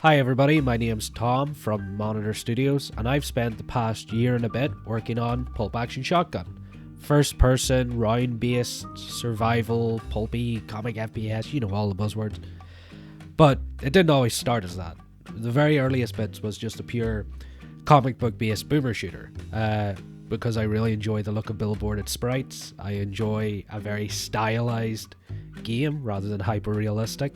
Hi everybody, my name's Tom from Monitor Studios, and I've spent the past year and a bit working on Pulp Action Shotgun. First person, round-based, survival, pulpy, comic FPS, you know, all the buzzwords. But it didn't always start as that. The very earliest bits was just a pure comic book based boomer shooter, because I really enjoy the look of billboarded sprites. I enjoy a very stylized game rather than hyper realistic.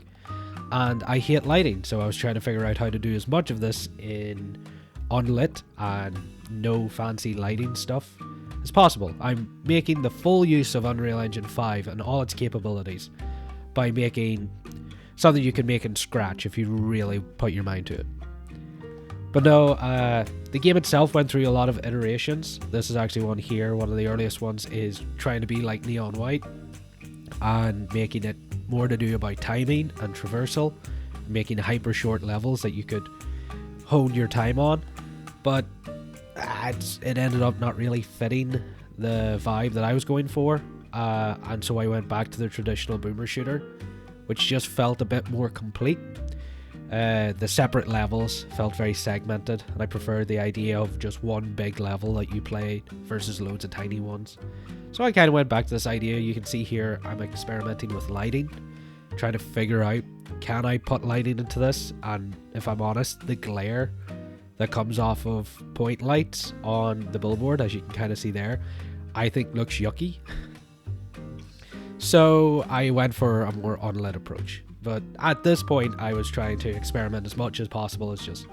And I hate lighting, so I was trying to figure out how to do as much of this in unlit and no fancy lighting stuff as possible. I'm making the full use of Unreal Engine 5 and all its capabilities by making something you can make in Scratch if you really put your mind to it. But no, the game itself went through a lot of iterations. This is actually one here. One of the earliest ones is trying to be like Neon White and making it more to do about timing and traversal, making hyper short levels that you could hone your time on. But it ended up not really fitting the vibe that I was going for, and so I went back to the traditional boomer shooter, which just felt a bit more complete. The separate levels felt very segmented, and I preferred the idea of just one big level that you play versus loads of tiny ones. So I kind of went back to this idea. You can see here I'm experimenting with lighting, trying to figure out, can I put lighting into this? And if I'm honest, the glare that comes off of point lights on the billboard, as you can kind of see there, I think looks yucky. So I went for a more unlit approach. But at this point, I was trying to experiment as much as possible. It's just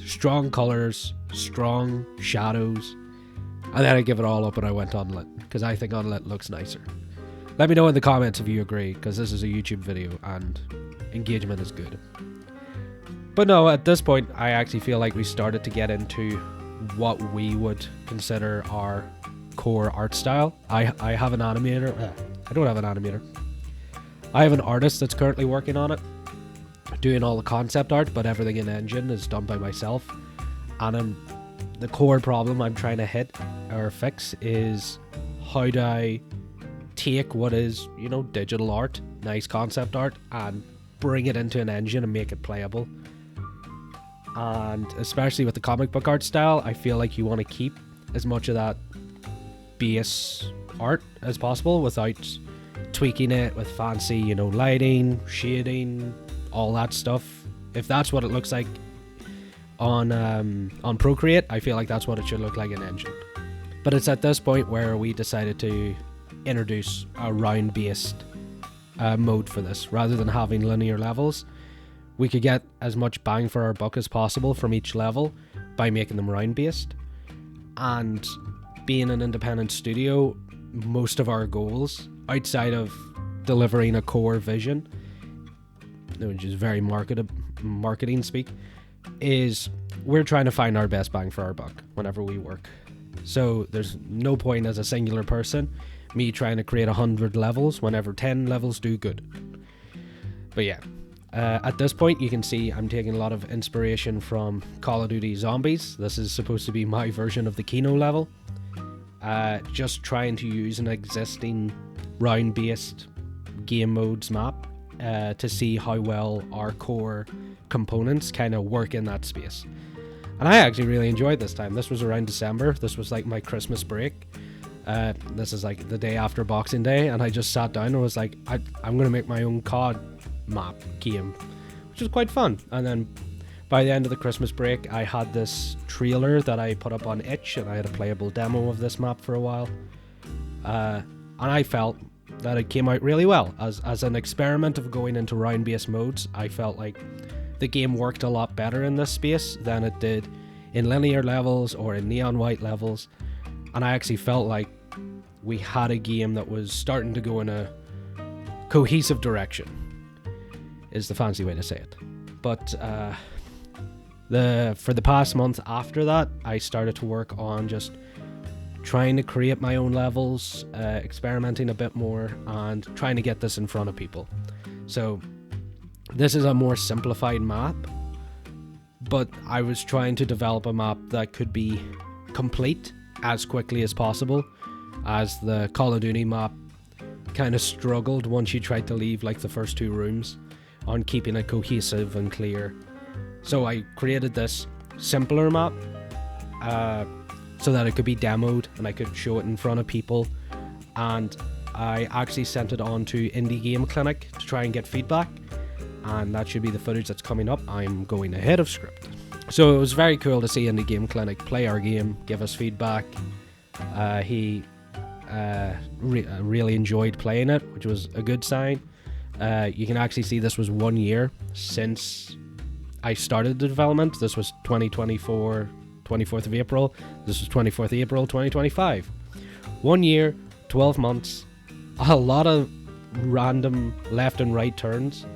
strong colors, strong shadows, and then I give it all up and I went unlit, because I think unlit looks nicer. Let me know in the comments if you agree, because this is a YouTube video and engagement is good. But no, at this point, I actually feel like we started to get into what we would consider our core art style. I have an animator. I don't have an animator. I have an artist that's currently working on it, doing all the concept art, but everything in Engine is done by myself. And the core problem I'm trying to hit or fix is, how do I take what is, you know, digital art, nice concept art, and bring it into an engine and make it playable. And especially with the comic book art style, I feel like you want to keep as much of that base art as possible without tweaking it with fancy, you know, lighting, shading, all that stuff. If that's what it looks like on Procreate, I feel like that's what it should look like in Engine. But it's at this point where we decided to introduce a round-based mode for this. Rather than having linear levels, we could get as much bang for our buck as possible from each level by making them round-based. And being an independent studio, most of our goals, outside of delivering a core vision, which is very marketing speak, is we're trying to find our best bang for our buck whenever we work. So there's no point as a singular person me trying to create 100 levels whenever 10 levels do good. But yeah, at this point you can see I'm taking a lot of inspiration from Call of Duty Zombies. This is supposed to be my version of the Kino level. Just trying to use an existing round-based game modes map to see how well our core components kind of work in that space. And I actually really enjoyed this time. This was around December. This was like my Christmas break. This is like the day after Boxing Day, and I just sat down and was like, I'm going to make my own COD map game, which was quite fun. And then by the end of the Christmas break, I had this trailer that I put up on Itch, and I had a playable demo of this map for a while. And I felt that it came out really well. As an experiment of going into round-based modes, I felt like the game worked a lot better in this space than it did in linear levels or in neon white levels. And I actually felt like we had a game that was starting to go in a cohesive direction, is the fancy way to say it. But for the past month after that, I started to work on just trying to create my own levels, experimenting a bit more, and trying to get this in front of people. So this is a more simplified map, but I was trying to develop a map that could be complete as quickly as possible, as the Call of Duty map kind of struggled once you tried to leave like the first two rooms on keeping it cohesive and clear. So I created this simpler map so that it could be demoed and I could show it in front of people. And I actually sent it on to Indie Game Clinic to try and get feedback. And that should be the footage that's coming up. I'm going ahead of script. So it was very cool to see Indie Game Clinic play our game, give us feedback. He really enjoyed playing it, which was a good sign. You can actually see this was 1 year since I started the development. This was 2024, 24th of April. This was 24th of April, 2025. 1 year, 12 months, a lot of random left and right turns,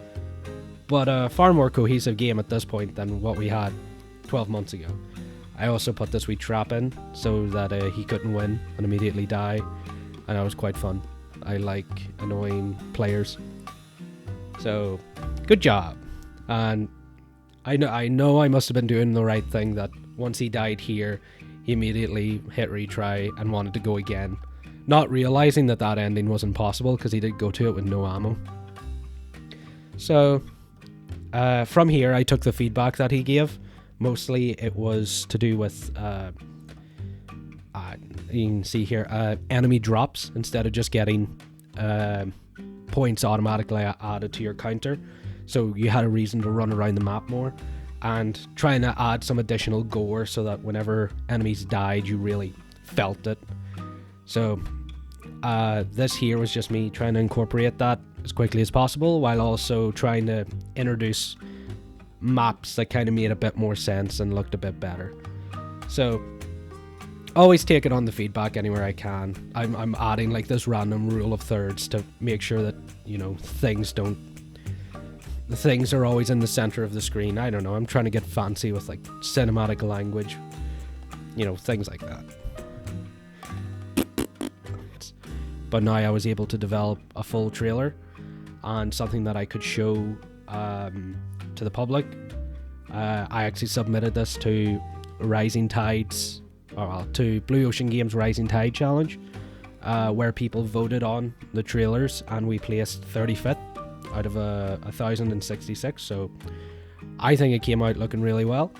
but a far more cohesive game at this point than what we had 12 months ago. I also put this wee trap in so that he couldn't win and immediately die, and that was quite fun. I like annoying players. So, good job. And I know I must have been doing the right thing, that once he died here, he immediately hit retry and wanted to go again. Not realizing that that ending wasn't possible because he did go to it with no ammo. So, from here I took the feedback that he gave. Mostly it was to do with, you can see here, enemy drops instead of just getting points automatically added to your counter. So you had a reason to run around the map more, and trying to add some additional gore so that whenever enemies died you really felt it. So this here was just me trying to incorporate that as quickly as possible, while also trying to introduce maps that kind of made a bit more sense and looked a bit better. So always take it on the feedback anywhere I can. I'm adding like this random rule of thirds to make sure that, you know, things are always in the center of the screen. I don't know, I'm trying to get fancy with like cinematic language, you know, things like that. But now I was able to develop a full trailer and something that I could show to the public. I actually submitted this to Rising Tides, to Blue Ocean Games Rising Tide Challenge, where people voted on the trailers, and we placed 35th out of 1,066. So I think it came out looking really well.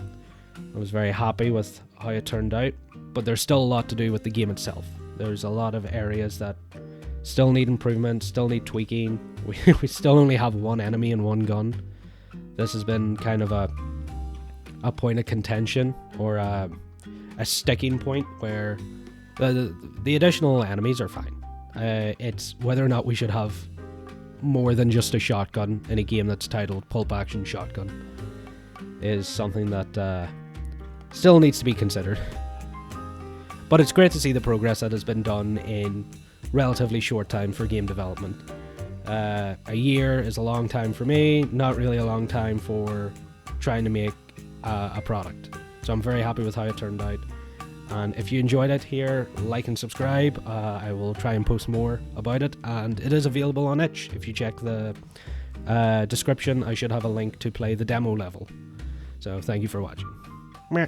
I was very happy with how it turned out, but there's still a lot to do with the game itself. There's a lot of areas that still need improvement, still need tweaking. We still only have one enemy and one gun. This has been kind of a point of contention, or a sticking point, where the additional enemies are fine. It's whether or not we should have more than just a shotgun in a game that's titled Pulp Action Shotgun is something that still needs to be considered. But it's great to see the progress that has been done in relatively short time for game development. A year is a long time for me, not really a long time for trying to make a product. So I'm very happy with how it turned out. And if you enjoyed it here, like and subscribe. I will try and post more about it, and it is available on itch. If you check the description, I should have a link to play the demo level. So thank you for watching. Meh.